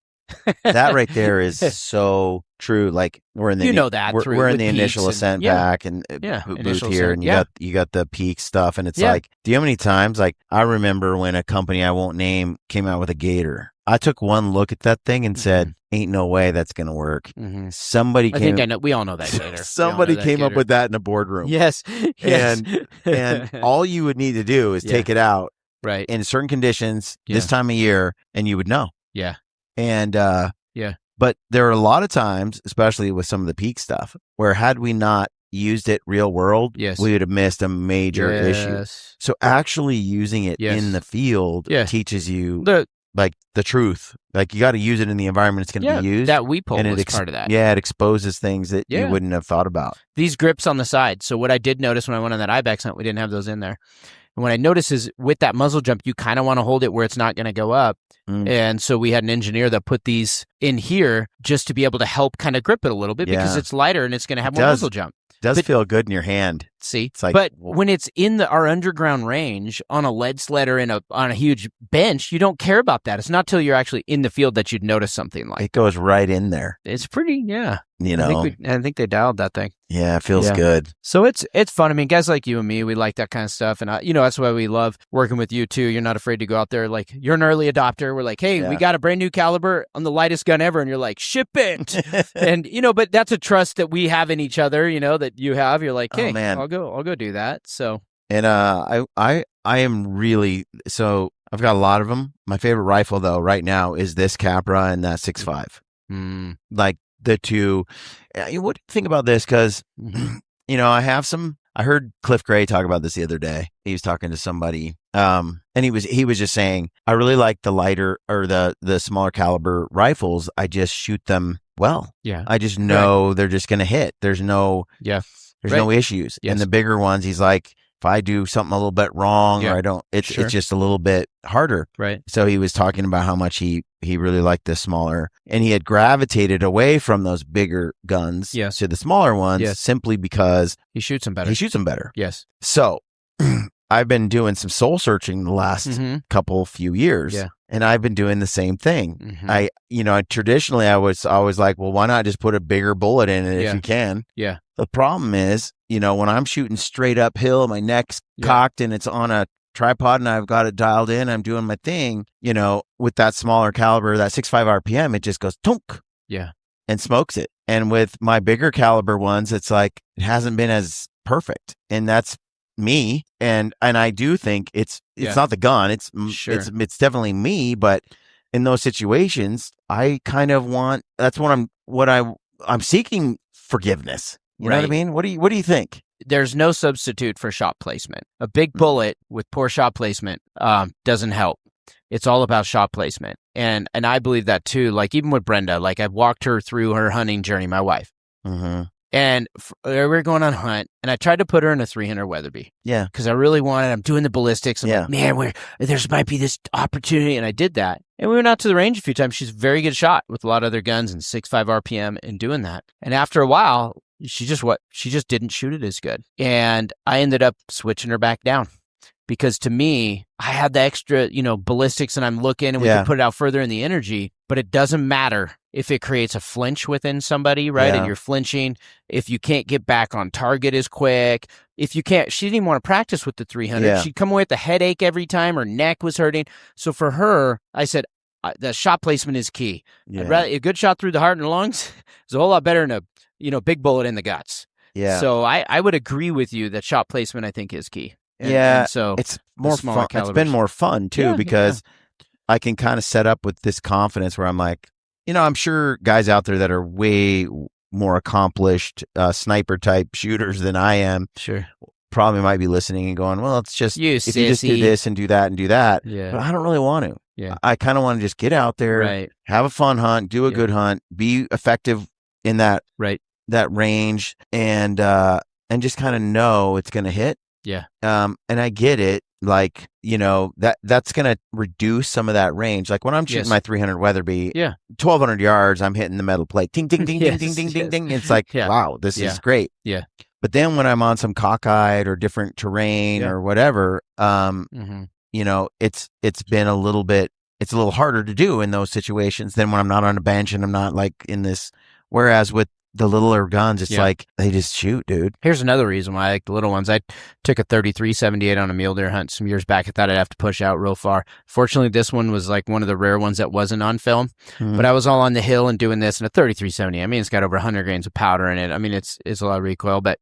A: That right there is so true. Like, we're in the we're in the initial ascent back and booth here, and you got the peak stuff, and it's like, do you know how many times, like, I remember when a company I won't name came out with a gator. I took one look at that thing and said, ain't no way that's going to work. Somebody came...
B: we all know that gator.
A: Somebody came up with that in a boardroom.
B: Yes.
A: And all you would need to do is take it out in certain conditions this time of year, and you would know.
B: Yeah.
A: And, but there are a lot of times, especially with some of the peak stuff, where had we not used it real world, we would have missed a major issue. So actually using it in the field teaches you the truth. Like, you got to use it in the environment it's going to be used.
B: That weep hole is part of that.
A: Yeah, it exposes things that you wouldn't have thought about.
B: These grips on the side. So what I did notice when I went on that ibex hunt, we didn't have those in there. And what I noticed is, with that muzzle jump, you kind of want to hold it where it's not going to go up. And so we had an engineer that put these in here just to be able to help kind of grip it a little bit, because it's lighter and it's going to have more muzzle jump.
A: It does feel good in your hand.
B: See,
A: it's like,
B: but when it's in our underground range on a lead sled or on a huge bench, you don't care about that. It's not till you're actually in the field that you'd notice something like
A: it goes right in there.
B: It's pretty,
A: You know,
B: I think they dialed that thing.
A: Yeah, it feels good.
B: So it's fun. I mean, guys like you and me, we like that kind of stuff, and that's why we love working with you too. You're not afraid to go out there. Like, you're an early adopter. We're like, hey, we got a brand new caliber on the lightest gun ever, and you're like, ship it. And but that's a trust that we have in each other. That you have. You're like, hey, I'll go do that. So, and
A: I am really so. I've got a lot of them. My favorite rifle though right now is this Capra and that 6.5. Like, the two. What do you think about this? Because I heard Cliff Gray talk about this the other day. He was talking to somebody, and he was just saying, I really like the lighter or the smaller caliber rifles. I just shoot them well.
B: Yeah,
A: I just know they're just going to hit. There's no no issues. And the bigger ones, he's like, if I do something a little bit wrong or I don't, it's just a little bit harder.
B: Right.
A: So he was talking about how much he really liked the smaller, and he had gravitated away from those bigger guns to the smaller ones simply because
B: he shoots them better. Yes.
A: So I've been doing some soul searching the last few years. Yeah. And I've been doing the same thing. I traditionally I was always like, well, why not just put a bigger bullet in it if you can?
B: Yeah.
A: The problem is, when I'm shooting straight uphill, my neck's cocked and it's on a tripod and I've got it dialed in, I'm doing my thing, with that smaller caliber, that 6.5 RPM, it just goes tunk.
B: Yeah.
A: And smokes it. And with my bigger caliber ones, it's like, it hasn't been as perfect. And that's me. And I do think it's not the gun. It's definitely me. But in those situations, I kind of want, that's what I'm seeking forgiveness. You know what I mean? What do you think?
B: There's no substitute for shot placement. A big bullet with poor shot placement doesn't help. It's all about shot placement. And I believe that too. Like even with Brenda, like I've walked her through her hunting journey, my wife.
A: Mm-hmm.
B: And we were going on a hunt, and I tried to put her in a 300 Weatherby.
A: Yeah.
B: Because I really wanted, I'm doing the ballistics. I'm like, man, there's might be this opportunity. And I did that. And we went out to the range a few times. She's a very good shot with a lot of other guns and 6.5 RPM and doing that. And after a while, she just didn't shoot it as good. And I ended up switching her back down. Because to me, I had the extra, ballistics, and I'm looking, and we can put it out further in the energy, but it doesn't matter if it creates a flinch within somebody, right?
A: Yeah.
B: And you're flinching, if you can't get back on target as quick, if you can't, she didn't even want to practice with the 300.
A: Yeah.
B: She'd come away with a headache every time, her neck was hurting. So for her, I said, the shot placement is key.
A: Yeah.
B: I'd rather, a good shot through the heart and lungs is a whole lot better than a, big bullet in the guts.
A: Yeah.
B: So I would agree with you that shot placement, I think, is key.
A: And
B: so
A: it's more fun.
B: Calibers.
A: It's been more fun too because I can kind of set up with this confidence where I'm like, I'm sure guys out there that are way more accomplished sniper type shooters than I am.
B: Sure.
A: Probably might be listening and going, well, it's just
B: you
A: if you just do this and do that and do that.
B: Yeah.
A: But I don't really want to.
B: Yeah.
A: I kind of want to just get out there, have a fun hunt, do a good hunt, be effective in that range, and just kind of know it's going to hit.
B: Yeah.
A: And I get it. Like, that's going to reduce some of that range. Like when I'm shooting my 300 Weatherby, 1,200 yards, I'm hitting the metal plate. Ding, ding, ding, ding, ding, ding, ding, ding. It's like, wow, this is great.
B: Yeah.
A: But then when I'm on some cockeyed or different terrain or whatever, it's been a little harder to do in those situations than when I'm not on a bench and I'm not like in this. Whereas with the littler guns, it's like they just shoot, dude.
B: Here's another reason why I like the little ones. I took a 33-78 on a mule deer hunt some years back. I thought I'd have to push out real far. Fortunately, this one was like one of the rare ones that wasn't on film. Mm-hmm. But I was all on the hill and doing this, and a 33-70. I mean, it's got over 100 grains of powder in it. I mean, it's a lot of recoil. But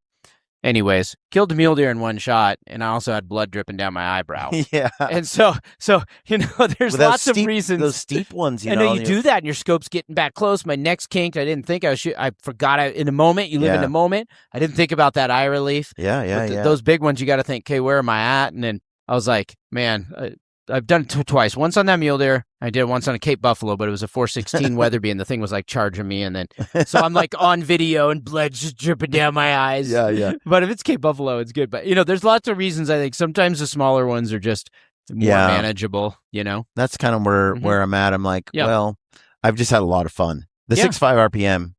B: anyways, killed the mule deer in one shot, and I also had blood dripping down my eyebrow.
A: Yeah.
B: And so there's lots of reasons.
A: Those steep ones,
B: I know you do that, and your scope's getting back close. My neck's kinked. I didn't think I was shooting. I forgot in the moment. You live in the moment. I didn't think about that eye relief.
A: Yeah.
B: Those big ones, you got to think, okay, where am I at? And then I was like, man, I've done it twice. Once on that mule deer. I did it once on a Cape Buffalo, but it was a 416 Weatherby, and the thing was like charging me. And then, so I'm like on video and blood just dripping down my eyes.
A: Yeah.
B: But if it's Cape Buffalo, it's good. But, there's lots of reasons. I think sometimes the smaller ones are just more manageable,
A: That's kind of where I'm at. I'm like, well, I've just had a lot of fun. The 6.5 RPM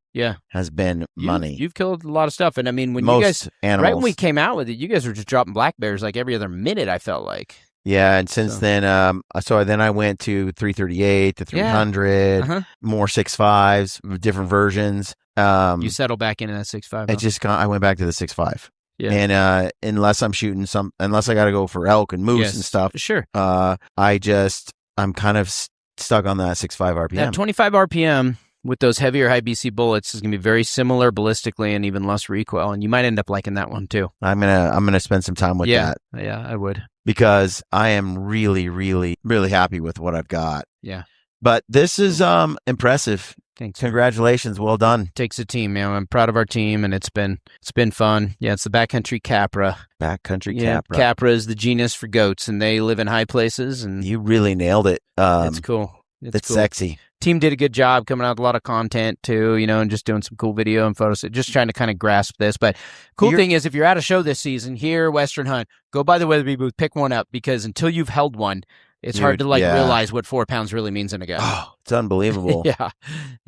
A: has been money.
B: You've killed a lot of stuff. And I mean, when
A: most
B: you guys,
A: animals.
B: right when we came out with it, you guys were just dropping black bears like every other minute, I felt like.
A: Yeah, and since then, then I went to 338 to 300, more 6.5s, different versions.
B: You settle back into that 6.5.
A: I went back to the 6.5.
B: Yeah.
A: And unless I'm shooting unless I got to go for elk and moose and stuff,
B: sure.
A: I'm kind of stuck on that 6.5 RPM.
B: That 25 RPM with those heavier high BC bullets is going to be very similar ballistically and even less recoil, and you might end up liking that one too.
A: I'm gonna spend some time with that.
B: Yeah, I would.
A: Because I am really, really, really happy with what I've got.
B: Yeah.
A: But this is impressive.
B: Thanks.
A: Congratulations. Well done.
B: Takes a team, man. I'm proud of our team, and it's been fun. Yeah, it's the backcountry Capra.
A: Backcountry
B: Capra. Capra is the genus for goats, and they live in high places. And
A: you really nailed it.
B: It's cool.
A: It's cool. Sexy.
B: Team did a good job coming out with a lot of content too, and just doing some cool video and photos. Just trying to kind of grasp this. But thing is, if you're at a show this season here, Western Hunt, go by the Weatherby booth, pick one up, because until you've held one, it's hard to realize what 4 pounds really means in a gun.
A: Oh, it's unbelievable.
B: Yeah.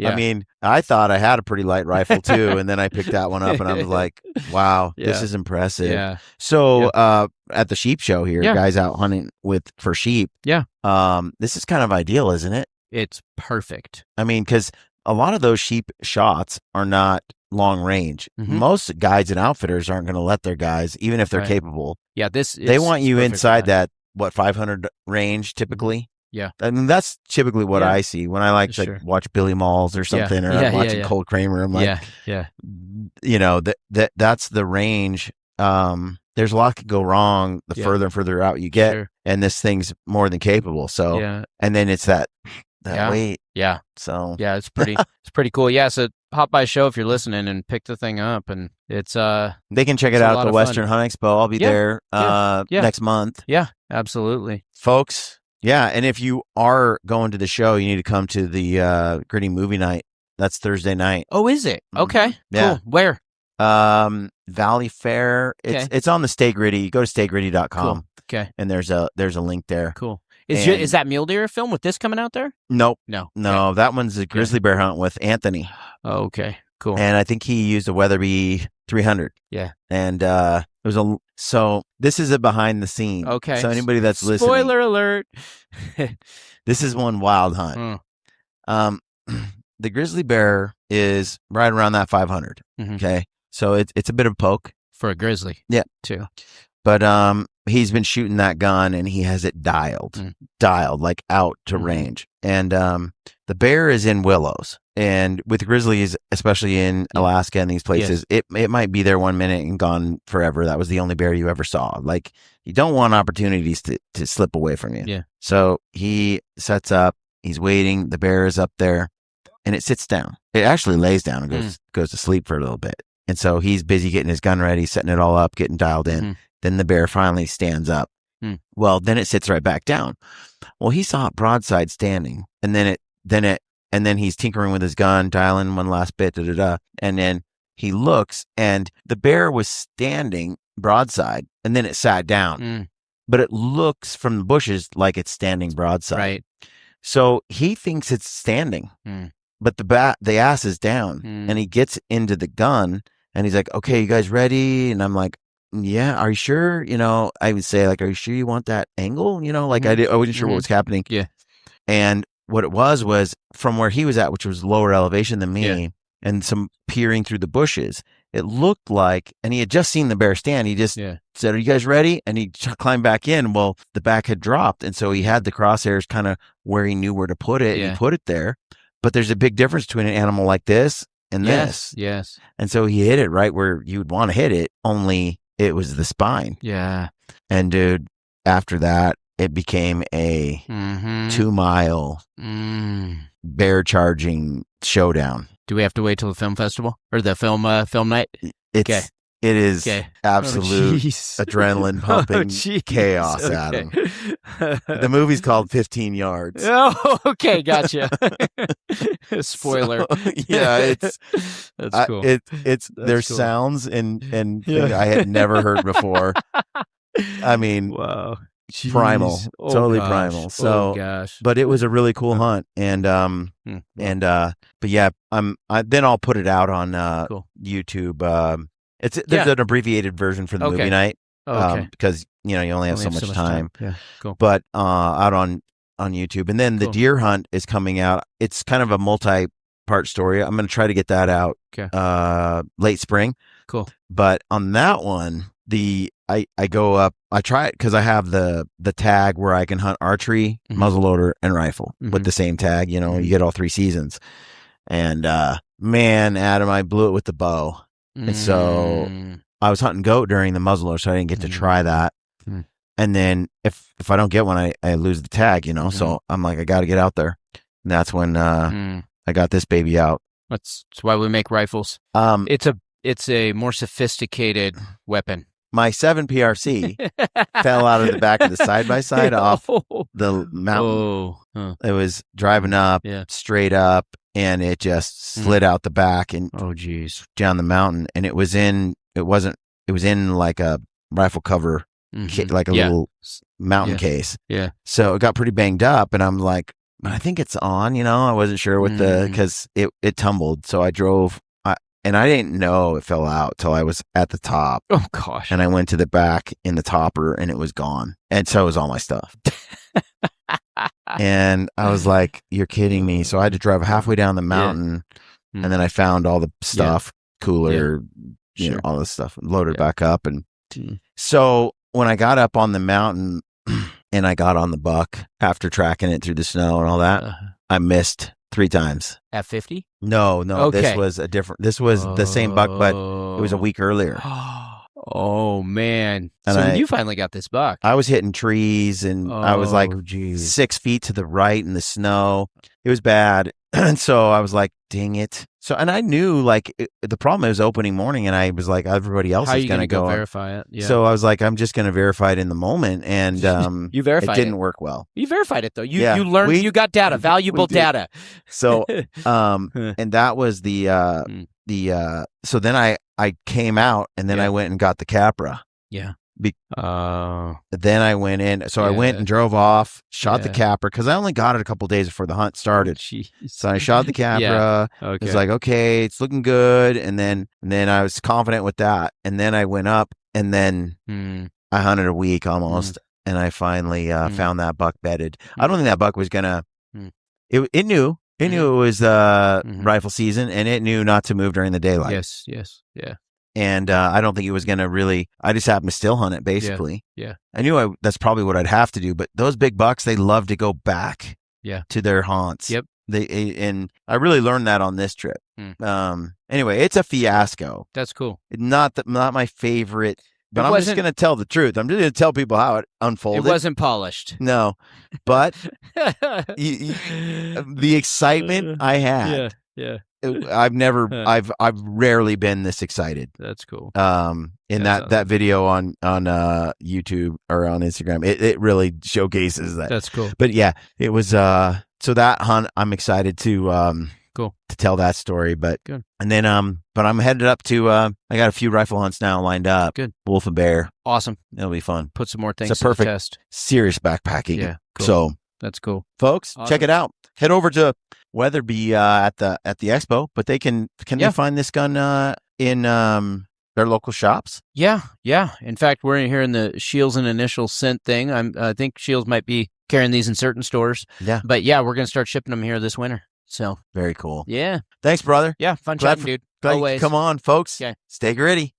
A: I mean, I thought I had a pretty light rifle too, and then I picked that one up, and I was like, wow, this is impressive.
B: Yeah.
A: So at the sheep show here, guys out hunting for sheep.
B: Yeah.
A: This is kind of ideal, isn't it?
B: It's perfect.
A: I mean, because a lot of those sheep shots are not long range.
B: Mm-hmm.
A: Most guides and outfitters aren't going to let their guys, even if they're capable.
B: Yeah,
A: they want you inside that 500 range typically.
B: Yeah,
A: I mean that's typically what I see when I like to watch Billy Malls or something, or I'm watching Colt Kramer. I'm like, that's the range. There's a lot could go wrong the further and further out you get, and this thing's more than capable. So, and then it's that weight.
B: Yeah.
A: So
B: it's pretty cool. Yeah. So hop by a show if you're listening and pick the thing up, and it's
A: they can check it out at the Western Hunt Expo. I'll be there next month.
B: Yeah, absolutely,
A: folks. Yeah, and if you are going to the show, you need to come to the Gritty Movie Night. That's Thursday night.
B: Oh, is it? Okay,
A: yeah.
B: Cool. Where?
A: Valley Fair. It's on the Stay Gritty. Go to staygritty.com.
B: Cool. Okay,
A: and there's a link there.
B: Cool. Is that mule deer film with this coming out there?
A: Nope.
B: No.
A: Okay. That one's a grizzly bear hunt with Anthony.
B: Oh, okay. Cool.
A: And I think he used a Weatherby 300.
B: Yeah.
A: And so this is a behind the scene.
B: Okay.
A: So anybody that's listening.
B: Spoiler alert.
A: This is one wild hunt. The grizzly bear is right around that 500.
B: Mm-hmm.
A: Okay. So it's a bit of a poke.
B: For a grizzly.
A: Yeah.
B: Too.
A: But he's been shooting that gun and he has it dialed like out to range. And the bear is in willows. And with grizzlies, especially in Alaska and these places, it might be there 1 minute and gone forever. That was the only bear you ever saw. Like, you don't want opportunities to slip away from you.
B: Yeah.
A: So he sets up, he's waiting, the bear is up there, and it sits down. It actually lays down and goes to sleep for a little bit. And so he's busy getting his gun ready, setting it all up, getting dialed in. Then the bear finally stands up. Well, then it sits right back down. Well, he saw it broadside standing, and then he's tinkering with his gun, dialing one last bit, and then he looks, and the bear was standing broadside, and then it sat down. But it looks from the bushes like it's standing broadside.
B: Right.
A: So he thinks it's standing, but the ass is down, and he gets into the gun, and he's like, "Okay, you guys ready?" And I'm like, "Yeah, are you sure?" I would say, like, "Are you sure you want that angle?" I wasn't sure what was happening.
B: Yeah.
A: And what it was from where he was at, which was lower elevation than me, and some peering through the bushes, it looked like, and he had just seen the bear stand. He just said, "Are you guys ready?" And he climbed back in. Well, the back had dropped. And so he had the crosshairs kind of where he knew where to put it. And he put it there. But there's a big difference between an animal like this and this.
B: Yes.
A: And so he hit it right where you would want to hit it, only it was the spine.
B: Yeah.
A: And dude, after that, it became a 2 mile bear charging showdown.
B: Do we have to wait till the film festival or the film night?
A: It is absolute adrenaline pumping chaos,
B: okay.
A: Adam. The movie's called 15 Yards.
B: Oh, okay, gotcha. Spoiler.
A: So, yeah,
B: that's cool.
A: There's cool. Sounds and things I had never heard before. I mean,
B: wow. Jeez.
A: Primal, totally primal. So, but it was a really cool hunt, and but yeah, then I'll put it out on YouTube. There's an abbreviated version for the movie night, because you only have so much time.
B: Yeah, cool.
A: But out on YouTube, and then the deer hunt is coming out. It's kind of a multi-part story. I'm going to try to get that out late spring.
B: Cool.
A: But on that one, I go up. I try it because I have the tag where I can hunt archery, muzzleloader, and rifle with the same tag. You get all 3 seasons. And man, Adam, I blew it with the bow. And so I was hunting goat during the muzzleloader, so I didn't get to try that. And then if I don't get one, I lose the tag. So I'm like, I got to get out there. And that's when I got this baby out.
B: That's why we make rifles. It's a more sophisticated weapon.
A: My 7 PRC fell out of the back of the side-by-side off the mountain. It was driving up, straight up, and it just slid out the back and down the mountain. And it was in like a rifle cover, like a little mountain case.
B: Yeah.
A: So it got pretty banged up, and I'm like, I think it's on, I wasn't sure what because it tumbled. So I drove. And I didn't know it fell out till I was at the top.
B: Oh, gosh.
A: And I went to the back in the topper and it was gone. And so was all my stuff. And I was like, you're kidding me. So I had to drive halfway down the mountain. And then I found all the stuff, cooler, all this stuff, loaded back up. And so when I got up on the mountain and I got on the buck after tracking it through the snow and all that, I missed 3 times.
B: F50?
A: No.
B: Okay.
A: This was the same buck, but it was a week earlier.
B: Oh, man.
A: And
B: so when you finally got this buck.
A: I was hitting trees, and I was like 6 feet to the right in the snow. It was bad. And so I was like, dang it. So, and I knew like the problem is opening morning, and I was like, everybody else is going to go
B: verify it. Yeah.
A: So I was like, I'm just going to verify it in the moment. And
B: you verified
A: it didn't work well.
B: You verified it though. You learned, you got data, valuable data.
A: So, and that was so then I came out, and then I went and got the Capra.
B: Yeah.
A: Then I went in. So I went and drove off, shot the Capra, because I only got it a couple days before the hunt started. So I shot the Capra. It was like, okay, it's looking good. And then I was confident with that. And then I went up, and then I hunted a week almost. And I finally found that buck bedded. I don't think that buck was going to, it knew. It knew it was rifle season, and it knew not to move during the daylight.
B: Yes. Yeah.
A: And I don't think it was going to really, I just happened to still hunt it, basically.
B: Yeah.
A: I knew that's probably what I'd have to do, but those big bucks, they love to go back to their haunts.
B: Yep.
A: And I really learned that on this trip. Anyway, it's a fiasco.
B: That's cool.
A: Not my favorite, but I'm just going to tell the truth. I'm just going to tell people how it unfolded.
B: It wasn't polished.
A: No, but the excitement I had.
B: Yeah.
A: I've rarely been this excited.
B: That's cool.
A: In that video on YouTube or on Instagram, it really showcases that.
B: That's cool.
A: But yeah, it was so that hunt, I'm excited to to tell that story. But
B: good.
A: And then but I'm headed up to I got a few rifle hunts now lined up.
B: Good.
A: Wolf and bear.
B: Awesome.
A: It'll be fun.
B: Put some more things
A: it's a perfect
B: to the test.
A: Serious backpacking.
B: Yeah. Cool.
A: So
B: that's cool.
A: Folks, check it out. Head over to Weatherby at the expo, but they can they find this gun in their local shops?
B: Yeah. In fact, we're here in the Shields and Initial Scent thing. I think Shields might be carrying these in certain stores.
A: Yeah.
B: But yeah, we're gonna start shipping them here this winter. So
A: very cool.
B: Yeah.
A: Thanks, brother.
B: Yeah, fun chatting, dude.
A: Always. Come on, folks.
B: Okay.
A: Stay gritty.